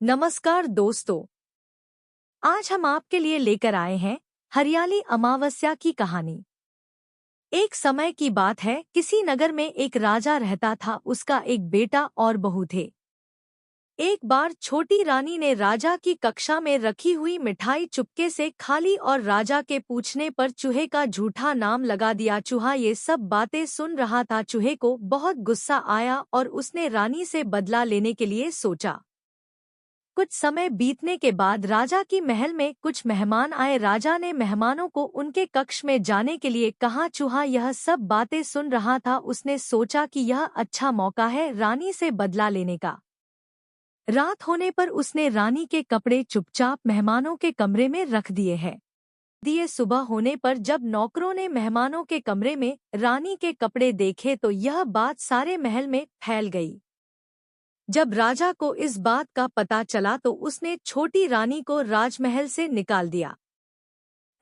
नमस्कार दोस्तों। आज हम आपके लिए लेकर आए हैं हरियाली अमावस्या की कहानी। एक समय की बात है, किसी नगर में एक राजा रहता था। उसका एक बेटा और बहू थे। एक बार छोटी रानी ने राजा की कक्षा में रखी हुई मिठाई चुपके से खा ली और राजा के पूछने पर चूहे का झूठा नाम लगा दिया। चूहा ये सब बातें सुन रहा था। चूहे को बहुत गुस्सा आया और उसने रानी से बदला लेने के लिए सोचा। कुछ समय बीतने के बाद राजा की महल में कुछ मेहमान आए। राजा ने मेहमानों को उनके कक्ष में जाने के लिए कहा। चूहा यह सब बातें सुन रहा था। उसने सोचा कि यह अच्छा मौका है रानी से बदला लेने का। रात होने पर उसने रानी के कपड़े चुपचाप मेहमानों के कमरे में रख दिए हैं। सुबह होने पर जब नौकरों ने मेहमानों के कमरे में रानी के कपड़े देखे तो यह बात सारे महल में फैल गई। जब राजा को इस बात का पता चला तो उसने छोटी रानी को राजमहल से निकाल दिया।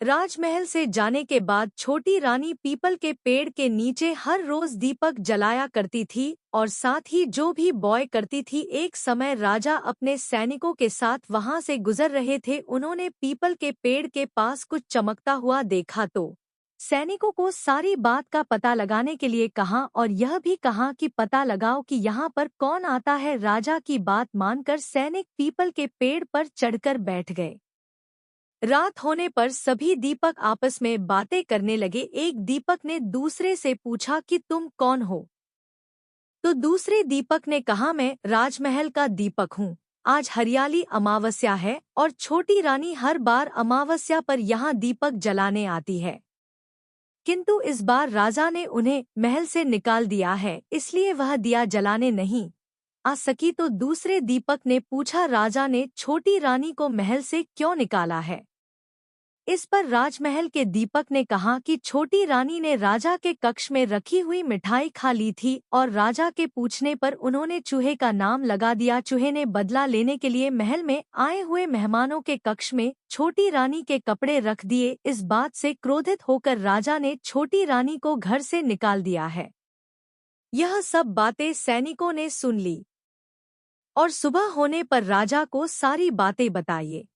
राजमहल से जाने के बाद छोटी रानी पीपल के पेड़ के नीचे हर रोज दीपक जलाया करती थी और साथ ही जो भी बॉय करती थी। एक समय राजा अपने सैनिकों के साथ वहां से गुजर रहे थे। उन्होंने पीपल के पेड़ के पास कुछ चमकता हुआ देखा तो सैनिकों को सारी बात का पता लगाने के लिए कहा और यह भी कहा कि पता लगाओ कि यहाँ पर कौन आता है। राजा की बात मानकर सैनिक पीपल के पेड़ पर चढ़कर बैठ गए। रात होने पर सभी दीपक आपस में बातें करने लगे। एक दीपक ने दूसरे से पूछा कि तुम कौन हो? तो दूसरे दीपक ने कहा, मैं राजमहल का दीपक हूँ। आज हरियाली अमावस्या है और छोटी रानी हर बार अमावस्या पर यहाँ दीपक जलाने आती है, किंतु इस बार राजा ने उन्हें महल से निकाल दिया है, इसलिए वह दिया जलाने नहीं आ सकी। तो दूसरे दीपक ने पूछा, राजा ने छोटी रानी को महल से क्यों निकाला है? इस पर राजमहल के दीपक ने कहा कि छोटी रानी ने राजा के कक्ष में रखी हुई मिठाई खा ली थी और राजा के पूछने पर उन्होंने चूहे का नाम लगा दिया। चूहे ने बदला लेने के लिए महल में आए हुए मेहमानों के कक्ष में छोटी रानी के कपड़े रख दिए। इस बात से क्रोधित होकर राजा ने छोटी रानी को घर से निकाल दिया है। यह सब बातें सैनिकों ने सुन ली और सुबह होने पर राजा को सारी बातें बताइए।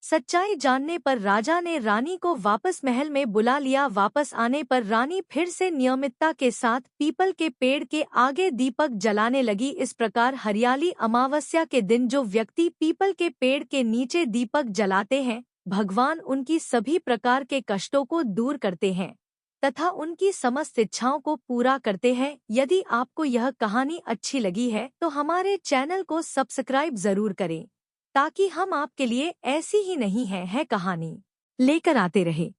सच्चाई जानने पर राजा ने रानी को वापस महल में बुला लिया। वापस आने पर रानी फिर से नियमितता के साथ पीपल के पेड़ के आगे दीपक जलाने लगी। इस प्रकार हरियाली अमावस्या के दिन जो व्यक्ति पीपल के पेड़ के नीचे दीपक जलाते हैं, भगवान उनकी सभी प्रकार के कष्टों को दूर करते हैं तथा उनकी समस्त इच्छाओं को पूरा करते हैं। यदि आपको यह कहानी अच्छी लगी है तो हमारे चैनल को सब्सक्राइब जरूर करें ताकि हम आपके लिए ऐसी ही नहीं है कहानी लेकर आते रहे।